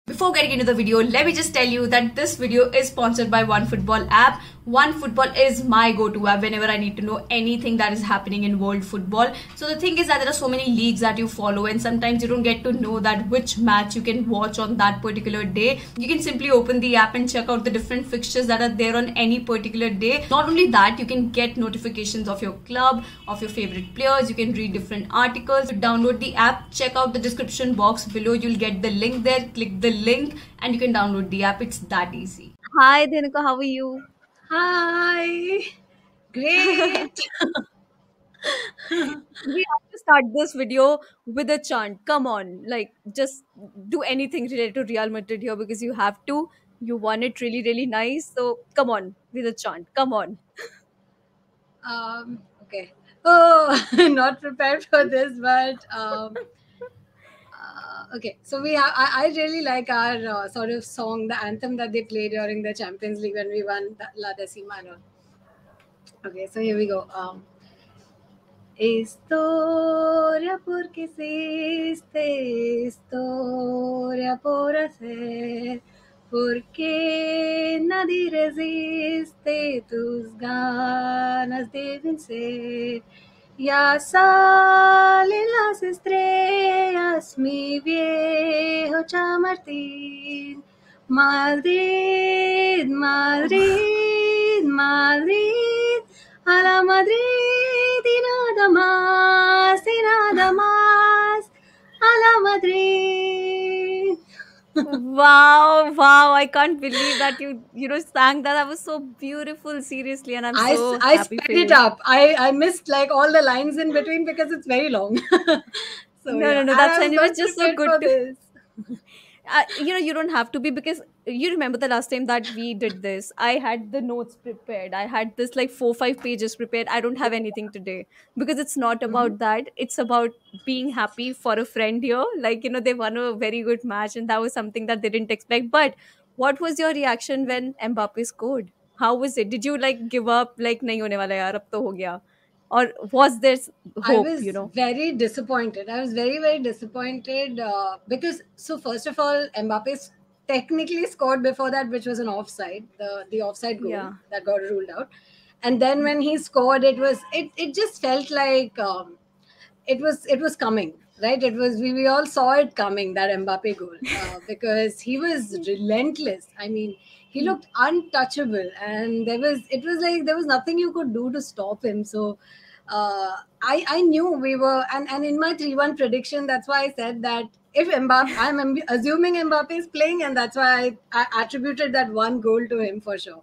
Before getting into the video, let me just tell you that this video is sponsored by OneFootball app. OneFootball is my go-to app whenever I need to know anything that is happening in world football. So the thing is that there are so many leagues that you follow, and sometimes you don't get to know that which match you can watch on that particular day. You can simply open the app and check out the different fixtures that are there on any particular day. Not only that, you can get notifications of your club, of your favorite players. You can read different articles. Download the app, check out the description box below. You'll get the link there. Click the link and you can download the app. It's that easy. Hi Dhenuka, how are you? Hi, great. We have to start this video with a chant. Come on, like just do anything related to Real Madrid here because you have to. You won it really, really nice. So come on with a chant. Come on. Okay. Oh, not prepared for this, but okay. So I really like our sort of song, the anthem that they play during the Champions League when we won La Decima. And all. Okay, so here we go. Historia porque existe, historia por hacer, porque nadie resiste tus ganas de vencer. Ya salen las estrellas, mi viejo Chamartín. Madrid, Madrid, Madrid, a la Madrid y nada más, a la Madrid. Wow, I can't believe that you sang that. That was so beautiful, seriously, and I'm so I happy sped for it you. up. I missed like all the lines in between because it's very long. So No, yeah, no, no, and that's I was fine. It was not just so prepared good for to. this. You don't have to be because you remember the last time that we did this. I had the notes prepared. I had this like 4, 5 pages prepared. I don't have anything today because it's not Mhm. about that. It's about being happy for a friend here. Like, they won a very good match and that was something that they didn't expect. But what was your reaction when Mbappe scored? How was it? Did you like give up? Like, nahi hone wala yaar, ab to ho gaya? Or was there I hope, was very disappointed. I was very, very disappointed because, so first of all, Mbappe technically scored before that, which was an offside, the offside goal Yeah. that got ruled out. And then when he scored, it just felt like it was coming, right? We all saw it coming, that Mbappe goal, because he was relentless. I mean, he looked untouchable, and it was like there was nothing you could do to stop him. So I knew we were, and in my 3-1 prediction, that's why I said that if Mbappe, assuming Mbappe is playing, and that's why I attributed that one goal to him for sure.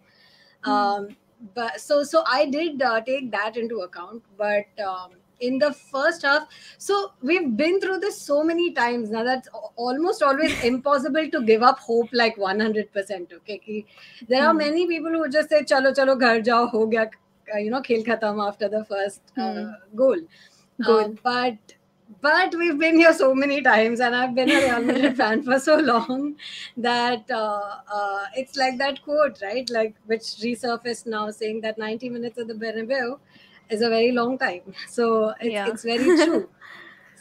um, but so I did take that into account, but in the first half, so we've been through this so many times now, that's almost always impossible to give up hope like 100%. Okay, there are Hmm. many people who just say chalo chalo ghar jao, ho gaya, khel khatam after the first Hmm. goal. uh, Goal. but but we've been here so many times, and I've been a Real Madrid fan for so long that it's like that quote, right? Like, which resurfaced now, saying that 90 minutes at the Bernabeu is a very long time. So Yeah. it's very true.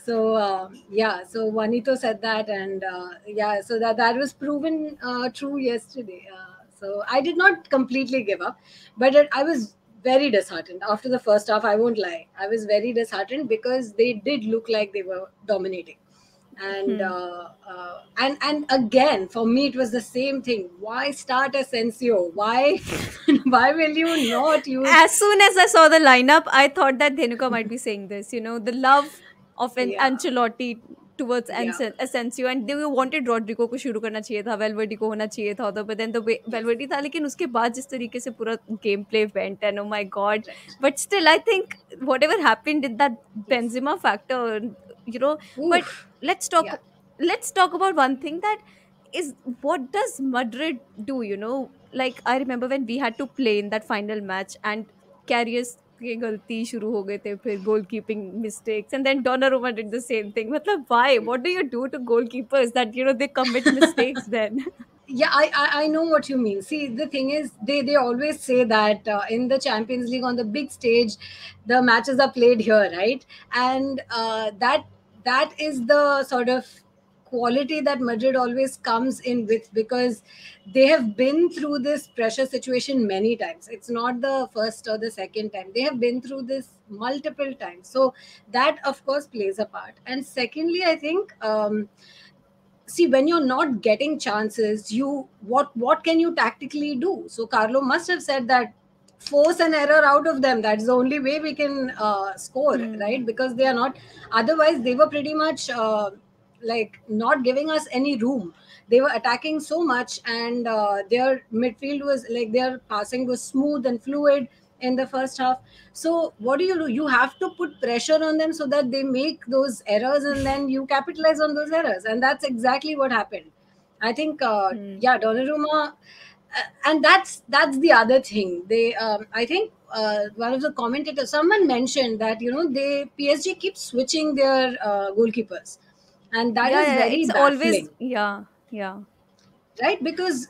So yeah, so Juanito said that, and yeah, so that was proven true yesterday. So I did not completely give up, but I was very disheartened after the first half. I won't lie, I was very disheartened because they did look like they were dominating, and Hmm. and again for me it was the same thing. Why start Asensio? Why why will you not use? As soon as I saw the lineup, I thought that Dhenuka might be saying this. The love of an Yeah, Ancelotti towards yeah, Asensio, and they wanted Rodrigo को शुरू करना चाहिए था, Valverde को होना चाहिए था उधर, but then the way yes, Valverde था, लेकिन उसके बाद जिस तरीके से पूरा game play went, and oh my god, right, but still I think whatever happened in that yes. Benzema factor, you know, but Oof. let's Yeah. talk let's talk about one thing that is what does Madrid do, like I remember when we had to play in that final match and carriers के गलती शुरू हो गए थे फिर goalkeeping mistakes and then Donnarumma did the same thing मतलब why what do you do to goalkeepers that they commit mistakes then. Yeah, I know what you mean. See, the thing is, they always say that in the Champions League on the big stage, the matches are played here, right? And that is the sort of quality that Madrid always comes in with, because they have been through this pressure situation many times. It's not the first or the second time. They have been through this multiple times. So that, of course, plays a part. And secondly, I think, see, when you're not getting chances, you what can you tactically do? So Carlo must have said that force an error out of them. That's the only way we can score, right? Because they are not, otherwise they were pretty much like not giving us any room. They were attacking so much, and their midfield was like, their passing was smooth and fluid in the first half. So what do? You have to put pressure on them so that they make those errors, and then you capitalize on those errors, and that's exactly what happened. I think, yeah, Donnarumma, and that's the other thing. They, I think, one of the commentators, someone mentioned that, they PSG keeps switching their goalkeepers, and that Yeah, is yeah, yeah. very It's always, baffling, yeah, yeah. right? Because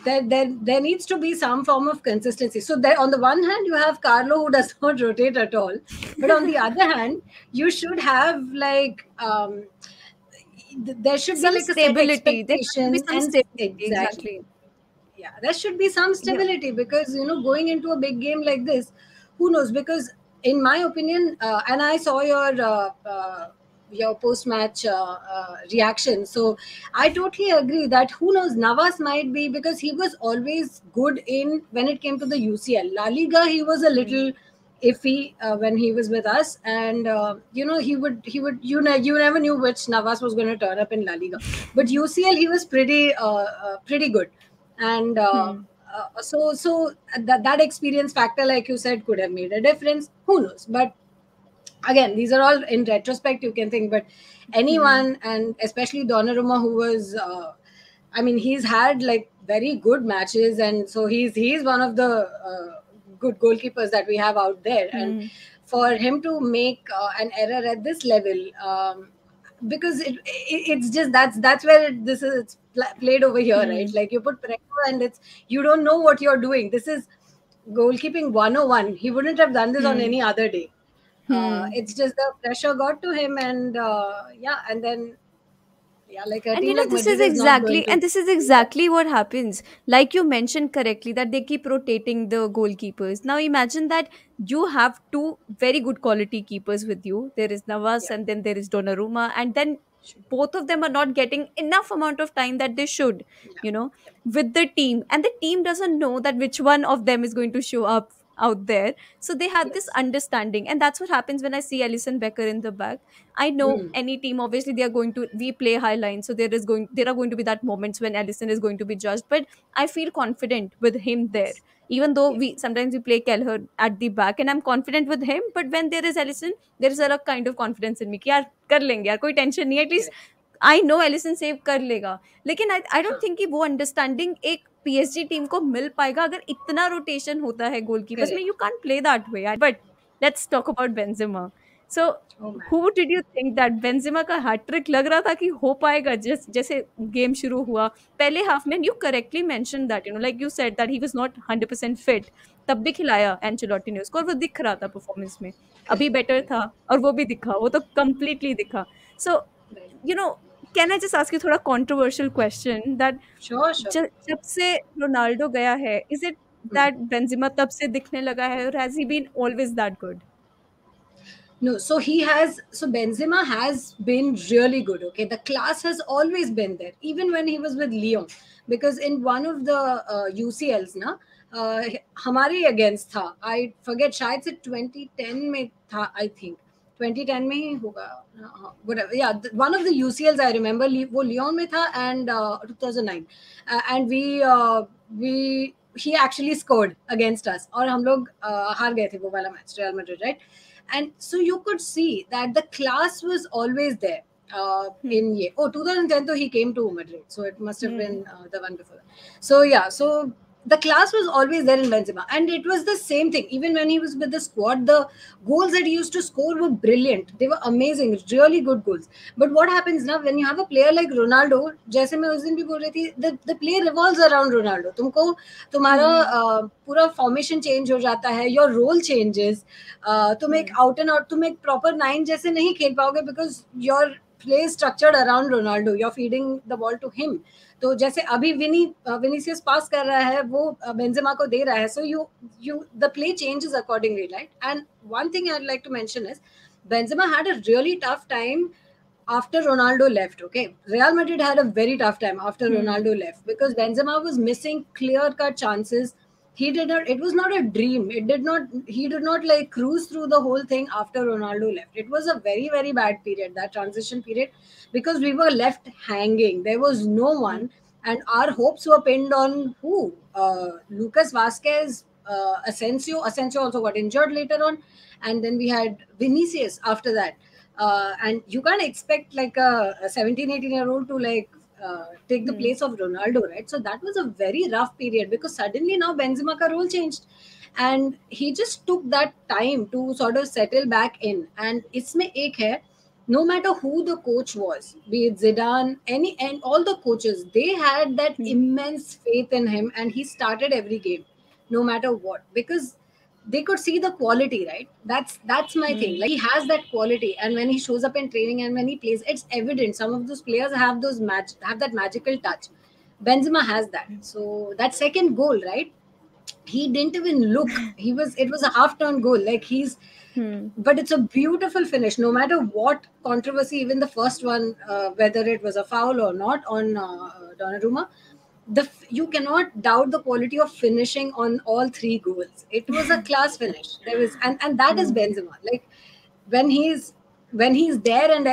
there needs to be some form of consistency. So there, on the one hand, you have Carlo, who does not rotate at all, but on the other hand, you should have like, there should be Some like a set stability. There has to be expectation, some and stability, exactly, exactly. yeah, there should be some Yeah. stability, because going into a big game like this, who knows? Because in my opinion, and I saw your post match reaction, so I totally agree that, who knows, Navas might be, because he was always good in, when it came to the UCL. La Liga, he was a Hmm. little iffy when he was with us, and he would you never knew which Navas was going to turn up in La Liga, but UCL he was pretty good. And Hmm. so that experience factor, like you said, could have made a difference, who knows? But again, these are all in retrospect, you can think, but Hmm. anyone, and especially Donnarumma, who was, I mean, he's had like very good matches, and so he's one of the good goalkeepers that we have out there. And Hmm. for him to make an error at this level, because it's just, that's where this is, it's played over here, right? Hmm. Like, you put pressure, and it's, you don't know what you're doing. This is goalkeeping 101. He wouldn't have done this on Hmm. any other day. Hmm. It's just the pressure got to him, and yeah, and then, yeah, like a And team like this is Madrid is not going exactly, to and this is do that. exactly what happens. Like you mentioned correctly, that they keep rotating the goalkeepers. Now imagine that you have two very good quality keepers with you. There is Navas Yeah, and then there is Donnarumma, and then sure. both of them are not getting enough amount of time that they should, Yeah, you know, yeah. with the team. And the team doesn't know that which one of them is going to show up out there. So they have this Yes. understanding. And that's what happens when I see Alison Becker in the back. I know Hmm. any team, obviously they are going to, we play high line, so there are going to be that moments when Allison is going to be judged, but I feel confident with him there. Yes. Even though Yes. we sometimes we play Kelleher at the back and I'm confident with him, but when there is Allison, there is a kind of confidence in me कि यार कर लेंगे यार, कोई tension नहीं है, at least Correct. I know Allison save कर लेगा. लेकिन आई डोंट Huh. थिंक कि वो अंडरस्टैंडिंग एक पीएसजी टीम को मिल पाएगा अगर इतना रोटेशन होता है गोलकीपर्स में. Correct. You can't play that way. But let's talk about Benzema. So Oh man. Who did you think that Benzema का हैट्रिक लग रहा था कि हो पाएगा जैसे गेम शुरू हुआ पहले हाफ में. You correctly mention that, you know, like you said that he was not 100% fit. तब भी खिलाया एंचेलोटी ने उसको और वो दिख रहा था परफॉर्मेंस में. अभी Correct. Better Correct. था और वो भी दिखा, वो तो कंप्लीटली दिखा. सो Right. you know, can I just ask you थोड़ा controversial question that Sure. Sure. जब से रोनाल्डो गया है, is it Hmm. that Benzema तब से दिखने लगा है or has he been always that good? No, so Benzema has been really good. Okay, the class has always been there, even when he was with Lyon, because in one of the UCLs, ना, uh, हमारे against था. I forget, शायद से 2010 में था, I think 2010 में ही होगा. Whatever. Yeah, one of the UCLs I remember, वो Lyon में था, and 2009, and we he actually scored against us, और हम लोग हार गए थे वो वाला match, Real Madrid, right? And so you could see that the class was always there. Hmm. 2010 though he came to Madrid, so it must have Hmm. been the one before that. So yeah, so the class was always there in Benzema, and it was the same thing even when he was with the squad. The goals that he used to score were brilliant, they were amazing, really good goals. But what happens now when you have a player like Ronaldo, जैसे मैं उस दिन भी बोल रही थी, the play revolves around Ronaldo. तुमको तुम्हारा Hmm. पूरा फॉर्मेशन चेंज हो जाता है, योर रोल चेंजेस. तुम एक Hmm. आउट एंड आउट, तुम एक प्रॉपर नाइन जैसे नहीं खेल पाओगे, because your play is structured around Ronaldo. You're feeding the ball to him. तो जैसे अभी विनीसियस पास कर रहा है वो बेंजेमा को दे रहा है, so you the play changes accordingly, right? And one thing I'd like to mention is Benzema had a really tough time after Ronaldo left. Okay, Real Madrid had a very tough time after Hmm. Ronaldo left because Benzema was missing clear cut chances. He did not. It was not a dream. It did not. He did not like cruise through the whole thing after Ronaldo left. It was a very bad period, that transition period, because we were left hanging. There was no Hmm. one, and our hopes were pinned on who? Lucas Vasquez, Asensio. Asensio also got injured later on, and then we had Vinicius after that. And you can't expect like a 17, 18-year-old to like take the Hmm. place of Ronaldo, right? So that was a very rough period because suddenly now Benzema ka role changed, and he just took that time to sort of settle back in. And इसमें एक है, no matter who the coach was, be it Zidane, any and all the coaches, they had that Hmm. immense faith in him, and he started every game, no matter what, because they could see the quality, right? That's my thing. Hmm. Like he has that quality, and when he shows up in training and when he plays, it's evident. Some of those players have have that magical touch. Benzema has that. So that second goal, right? He didn't even look. It was a half turn goal. Like he's Hmm. but it's a beautiful finish no matter what controversy, even the first one, whether it was a foul or not on Donnarumma. You cannot doubt the quality of finishing on all three goals. It was a class finish. There was and that is Hmm. Benzema. Like when he's there and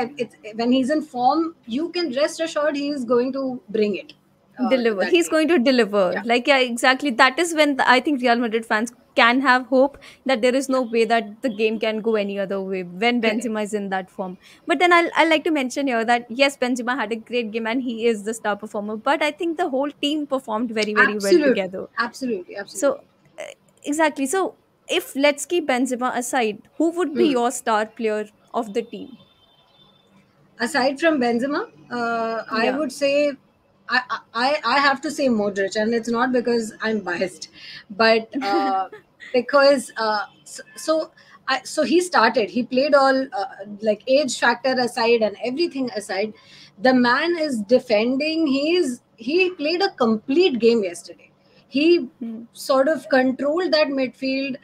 when he's in form, you can rest assured he is going to bring it to Deliver. that He's game. going to deliver. Yeah, Like, yeah, exactly. That is when I think Real Madrid fans can have hope that there is yeah, no way that the game can go any other way when correct. Benzema is in that form. But then I'll like to mention here that yes, Benzema had a great game and he is the star performer. But I think the whole team performed very well Absolutely, together. absolutely, So, absolutely. uh, exactly. So, if let's keep Benzema aside, who would be Hmm. your star player of the team? Aside from Benzema, I Yeah. would say I have to say Modric, and it's not because I'm biased, but because so he started. He played all like age factor aside and everything aside. The man is defending. He played a complete game yesterday. He Hmm. sort of controlled that midfield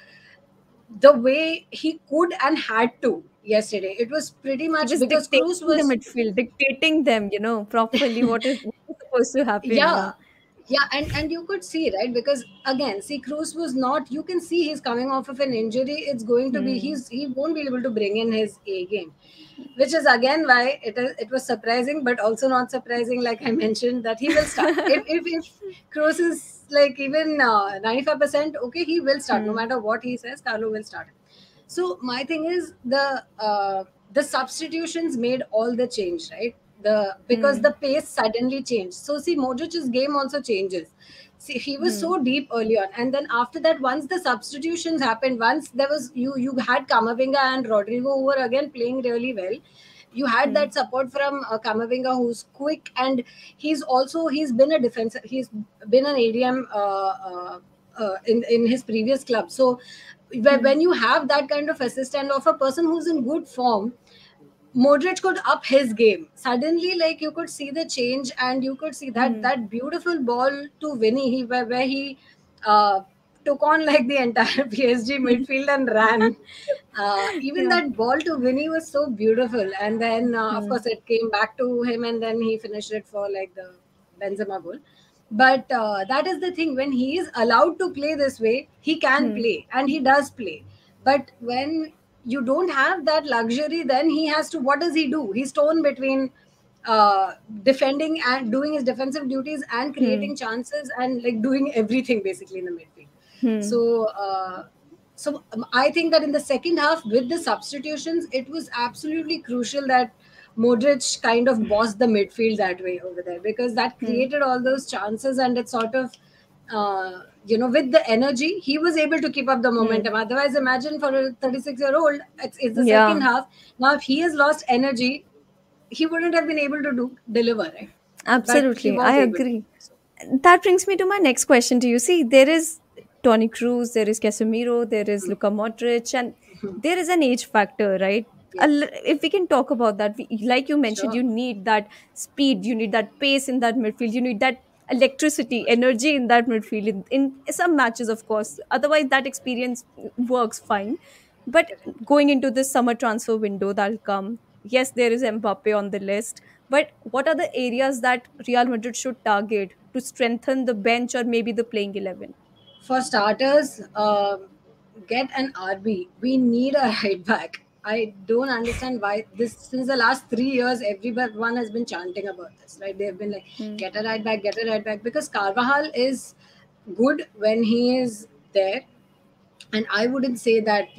the way he could and had to yesterday. It was pretty He much was because Cruz dictating the was, midfield, dictating them, properly what is supposed to happen. yeah, Yeah. yeah, and you could see, right? Because again, see, Cruz was not. You can see he's coming off of an injury. It's going to be Hmm. he won't be able to bring in his A game, which is again why it was surprising, but also not surprising. Like I mentioned, that he will start if Cruz is like even 95%, okay, he will start no Hmm. matter what he says. Carlo will start. So my thing is the substitutions made all the change, right? Because Hmm. the pace suddenly changed. So see, Modric's game also changes. See, he was Hmm. so deep early on, and then after that, once the substitutions happened, once there was you had Camavinga and Rodrigo who were again playing really well. You had Hmm. that support from Camavinga, who's quick, and he's been a defensive. He's been an ADM in his previous club. So Hmm. when you have that kind of assistant of a person who's in good form, Modric could up his game. Suddenly, like you could see the change, and you could see Hmm. that beautiful ball to Vinny, where he uh, took on like the entire PSG midfield and ran. Even Yeah. that ball to Vinny was so beautiful, and then of Hmm. course it came back to him, and then he finished it for like the Benzema goal. But that is the thing. When he is allowed to play this way, he can Hmm. play, and he does play. But when you don't have that luxury, then he has to. What does he do? He's torn between defending and doing his defensive duties and Hmm. creating chances and like doing everything basically in the midfield. Hmm. So. I think that in the second half, with the substitutions, it was absolutely crucial that Modric kind of bossed the midfield that way over there, because that Hmm. created all those chances, and it sort of, with the energy, he was able to keep up the Hmm. momentum. Otherwise, imagine for a 36-year-old, it's the second Yeah. half. Now, if he has lost energy, he wouldn't have been able to deliver, right? But he Absolutely. I was able to. agree. That brings me to my next question to you. See, there is Tony Cruz, there is Casemiro, there is Luka Modric, and there is an age factor, right? Yes, if we can talk about that, like you mentioned, sure. you need that speed, you need that pace in that midfield, you need that electricity, energy in that midfield. In some matches, of course, otherwise that experience works fine. But Correct. going into this summer transfer window that'll come, yes, there is Mbappe on the list, but what are the areas that Real Madrid should target to strengthen the bench or maybe the playing 11? For starters, get an RB. We need a right back. I don't understand why this since the last 3 years everyone has been chanting about this, right? They've been like, Hmm. get a right back, get a right back, because Carvajal is good when he is there. And I wouldn't say that,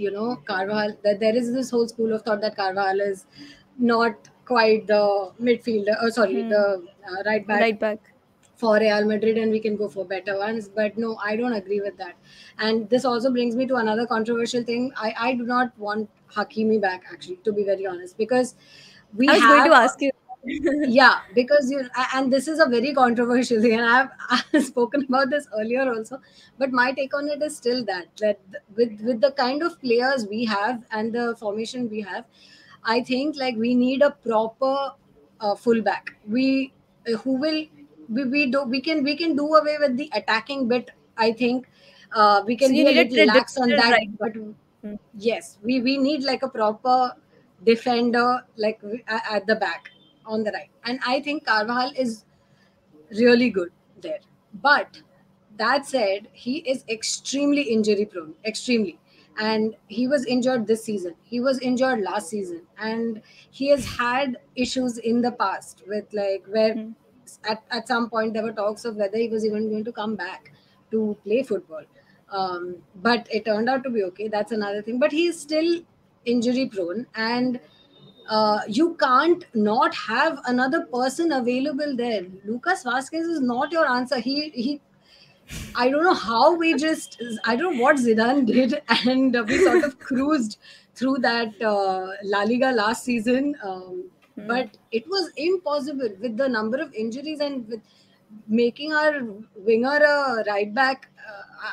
Carvajal, that there is this whole school of thought that Carvajal is not quite the midfielder, sorry, Hmm. the right back Right back. for Real Madrid, and we can go for better ones. But no, I don't agree with that. And this also brings me to another controversial thing. I do not want Hakimi back, actually, to be very honest, because we I was going to have ask you. yeah, because and this is a very controversial thing, and I've spoken about this earlier also. But my take on it is still that with the kind of players we have and the formation we have, I think like we need a proper fullback. Who will we can do away with the attacking bit. I think we So can you be a need a little lax on traditional that, right back. but Hmm. yes, we need like a proper defender like at the back on the right, and I think Carvajal is really good there. But that said, he is extremely injury prone, extremely. And he was injured this season. He was injured last season. And he has had issues in the past with like where Hmm. at some point there were talks of whether he was even going to come back to play football. But it turned out to be okay. That's another thing. But he is still injury prone. And you can't not have another person available there. Lucas Vasquez is not your answer. He I don't know how we just I don't know what Zidane did, and we sort of cruised through that La Liga last season. Hmm. But it was impossible with the number of injuries and with making our winger a right back.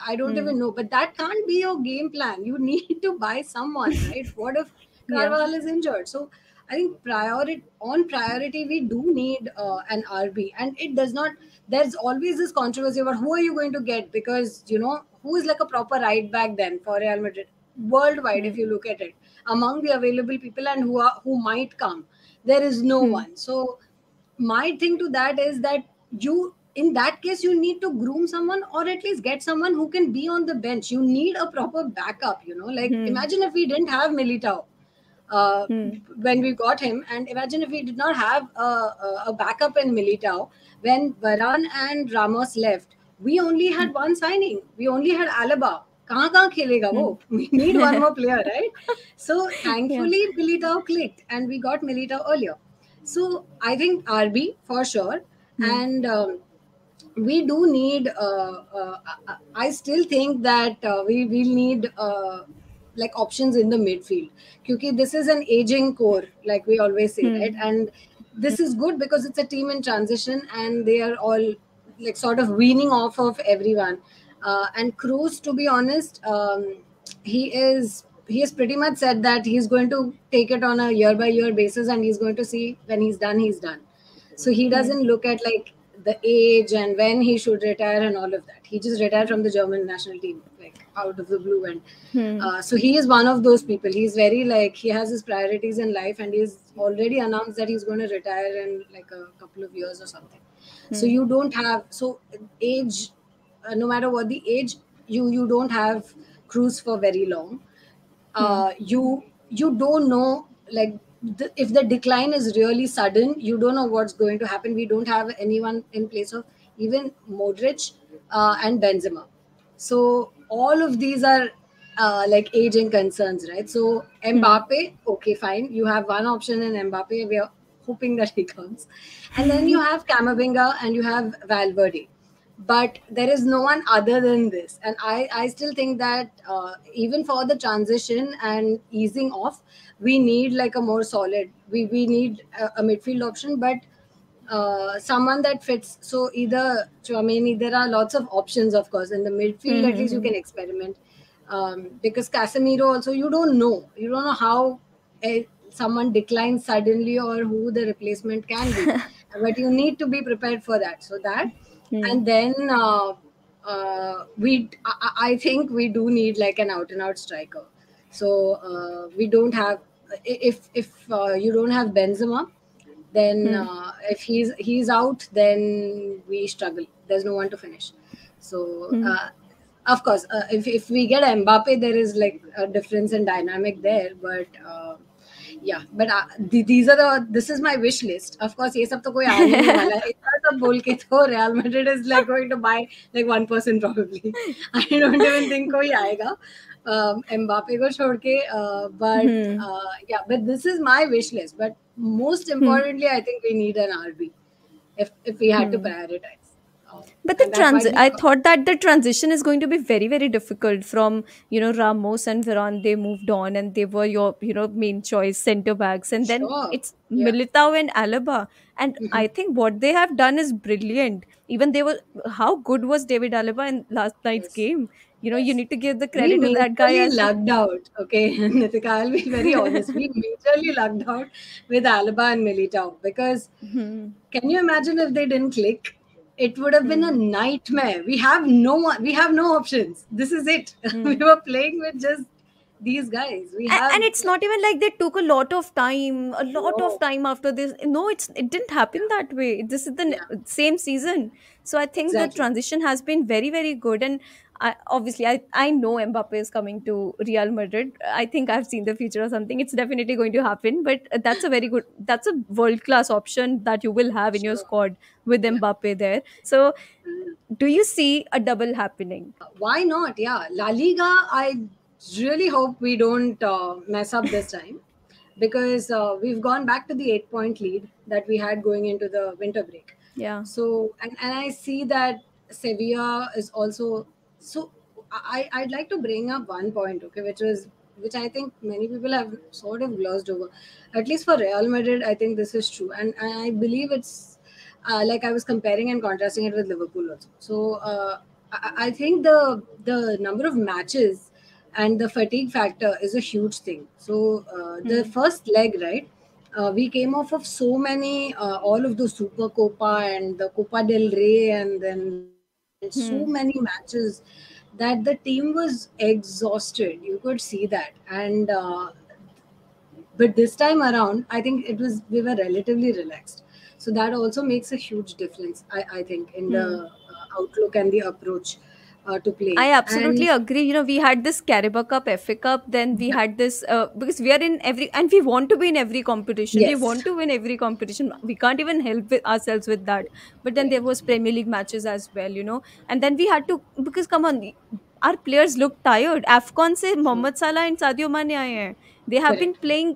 I don't Hmm. even know, but that can't be your game plan. You need to buy someone, right? What if Yeah. Carvajal is injured? So I think priority, we do need an RB, and it does not. There's always this controversy about who are you going to get, because who is like a proper right back then for Real Madrid worldwide. Hmm. If you look at it, among the available people and who might come, there is no Hmm. one. So my thing to that is that you in that case you need to groom someone, or at least get someone who can be on the bench. You need a proper backup, like Hmm. imagine if we didn't have Militao uh, Hmm. when we got him, and imagine if we did not have a backup in Militao. When Varane and Ramos left, we only had one signing. We only had Alaba. कहाँ खेलेगा Hmm. वो? We need one more player, right? So Yeah. thankfully Militao clicked, and we got Militao earlier. So I think RB for sure, Hmm. and we do need. I still think that we will need like options in the midfield. Because this is an aging core, like we always say, right? Hmm. And this is good because it's a team in transition, and they are all like sort of weaning off of everyone. And Cruz, to be honest, he has pretty much said that he's going to take it on a year by year basis, and he's going to see when he's done. So he Hmm. doesn't look at like the age and when he should retire and all of that. He just retired from the German national team, like out of the blue. And Hmm. so he is one of those people. He's very like he has his priorities in life, and he's already announced that he's going to retire in like a couple of years or something. So Hmm. you don't have so age, no matter what the age, you don't have Cruz for very long. Hmm. You don't know like if the decline is really sudden. You don't know what's going to happen. We don't have anyone in place of even Modric and Benzema. So all of these are like aging concerns, right? So Hmm. Mbappe, okay, fine, you have one option in Mbappe. We are hoping that he comes. And then you have Camavinga and you have Valverde, but there is no one other than this. And I still think that even for the transition and easing off, we need like a more solid, we need a midfield option, but someone that fits. So either Chouameni, there are lots of options, of course. In the midfield, at Hmm. least you Hmm. can experiment. Because Casemiro also, you don't know how someone declines suddenly or who the replacement can be. But you need to be prepared for that. So that, Hmm. and then I think we do need like an out and out striker. So we don't have, if you don't have Benzema, then Hmm. if he's out, then we struggle. There's no one to finish. So Hmm. of course, if we get Mbappe, there is like a difference in dynamic there. But yeah, but these are this is my wish list. Of course, ये सब तो कोई आने नहीं वाला है. इतना सब बोल के तो Real Madrid is like going to buy like 1% probably. I don't even think कोई आएगा. Mbappe को छोड़ के, but Hmm. yeah, but this is my wish list. But most Hmm. importantly, I think we need an RB if we had to Hmm. prioritize. But And that might be I thought that the transition is going to be very, very difficult from, Ramos and Varane, they moved on and they were your, main choice center backs. And then sure. it's Yeah. Militao and Alaba. And I think what they have done is brilliant. Even they were, how good was David Alaba in last night's Yes. game? You Yes. need to give the We credit to that guy majorly as well. lucked out. Okay, Nitika, I'll be very honest. We majorly lucked out with Alaba and Militao because Hmm. can you imagine if they didn't click? It would have been a Hmm. nightmare. We have no one. We have no options. This is it. We Hmm. were playing with just these guys. We have And it's not even like they took a lot of no. time after this. No, it didn't happen Yeah. that way. This is the Yeah. same season. So I think the Exactly. transition has been very, very good. And I know Mbappe is coming to Real Madrid. I think I've seen the future or something. It's definitely going to happen. But that's a world class option that you will have in your Sure. squad with Yeah. Mbappe there. So do you see a double happening? Why not? Yeah, La Liga. I really hope we don't mess up this time because we've gone back to the 8 point lead that we had going into the winter break. Yeah. So, and I see that Sevilla is also so. I'd like to bring up one point, okay, which I think many people have sort of glossed over. At least for Real Madrid, I think this is true, and I believe it's like I was comparing and contrasting it with Liverpool also. So I think the number of matches and the fatigue factor is a huge thing. So the Hmm. first leg, right? We came off of so many, all of the Super Copa and the Copa del Rey, and then so Hmm. many matches that the team was exhausted. You could see that, and but this time around, I think we were relatively relaxed. So that also makes a huge difference. I think in the Hmm. outlook and the approach to I playing. absolutely And agree. We had this Carabao Cup, FA Cup, then we yeah, had this because we are in every, and we want to be in every competition. We yes, want to win every competition. We can't even help with ourselves with that. But then right, there was Premier League matches as well, and then we had to, because come on, our players look tired. AFCON से true, Mohammad साला and Sadio Mane आए हैं. They have been correct, playing.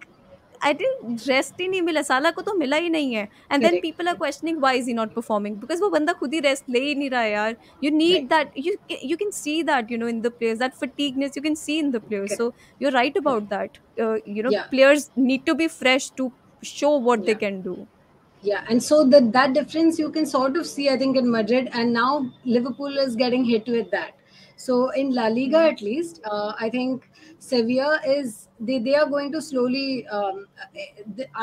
I think rest ही नहीं मिला, साला को तो मिला ही नहीं है. And then correct, people are questioning why is he not performing, because वो बंदा खुद ही रेस्ट ले ही नहीं रहा है यार. You need right, that. You can see that, in the players, that fatigueness you can see in the players. correct, So you're right correct. about that. Yeah, Players need to be fresh to show what they yeah. can do. Yeah, and so that difference you can sort of see, I think, in Madrid, and now Liverpool is getting hit with that. So in La Liga, Hmm. at least, I think Sevilla is they are going to slowly.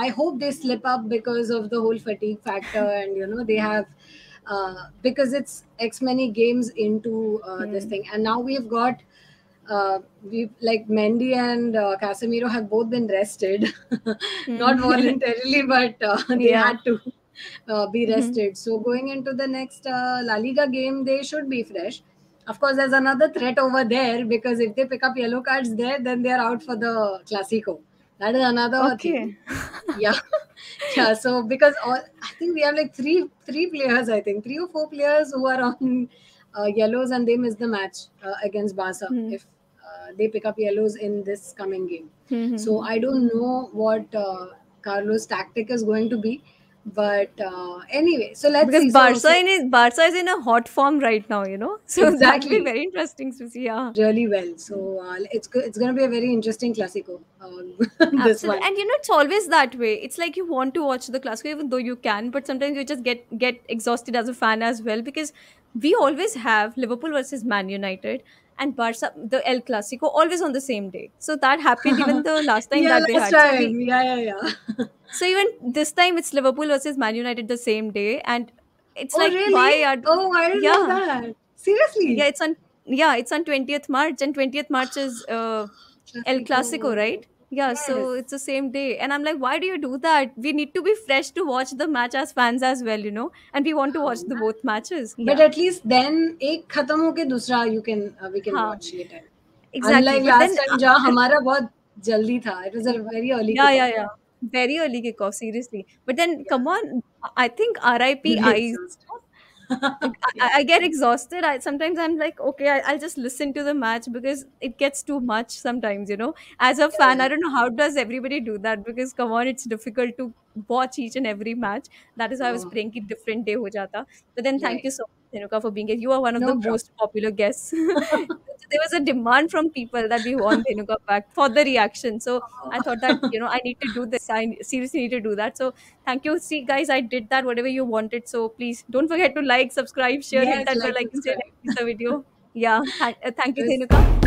I hope they slip up because of the whole fatigue factor, and they have because it's X many games into this Hmm. thing, and now we've got we like Mendy and Casemiro have both been rested, not Hmm. voluntarily, but they Yeah. had to be Hmm. rested. So going into the next La Liga game, they should be fresh. Of course, there's another threat over there because if they pick up yellow cards there, then they're out for the Clasico. That is another thing. Okay. Yeah, yeah. So because I think we have like three players. I think 3 or 4 players who are on yellows and they miss the match against Barca Hmm. if they pick up yellows in this coming game. Hmm. Hmm. So Hmm. I don't know what Carlos' tactic is going to be, but anyway. So let's Because see. So Barca is in a hot form right now, so that'll be exactly, very interesting to see. Yeah. really well. So it's going to be a very interesting Clasico. This Absolutely. one. And it's always that way. It's like you want to watch the Classico even though you can, but sometimes you just get exhausted as a fan as well, because we always have Liverpool versus Man United. and Barca, the El Clasico, always on the same day. So that happened even the last time Yeah, that they last had. time. Yeah, yeah, yeah. So even this time it's Liverpool versus Man United the same day, and it's Oh, like really? why are Oh, I didn't know yeah that. yeah Seriously? it's on 20th March, and 20th March is El Clasico, Clasico. right? Yeah, so Yes. it's the same day. And I'm like, why do you do that? We need to be fresh to watch the match as fans as well, and we want to watch the both matches. But Yeah. at least then एक खत्म होके दूसरा you can we can हाँ, watch ये time. exactly. Unlike But last then time जहाँ हमारा बहुत जल्दी था. It was a very early yeah, yeah, kickoff. yeah. Very early kickoff, seriously. But then come Yeah. on, I think RIP Very eyes. exhausted. Yeah. I get exhausted. Sometimes I'm like, okay, I'll just listen to the match because it gets too much sometimes, As a fan, Yeah. I don't know how does everybody do that, because come on, it's difficult to watch each and every match. That is why I was Oh, praying ki different day ho jata. But then thank right. you so much, Dhenuka, for being here. You are one of the No problem. most popular guests. There was a demand from people that we want Dhenuka back for the reaction. So I thought that, I need to do this. I seriously need to do that. So thank you. See, guys, I did that, whatever you wanted. So please don't forget to like, subscribe, share, hit Yes, that bell like, icon so you subscribe. never miss the video. Yeah. Thank you, It was Dhenuka.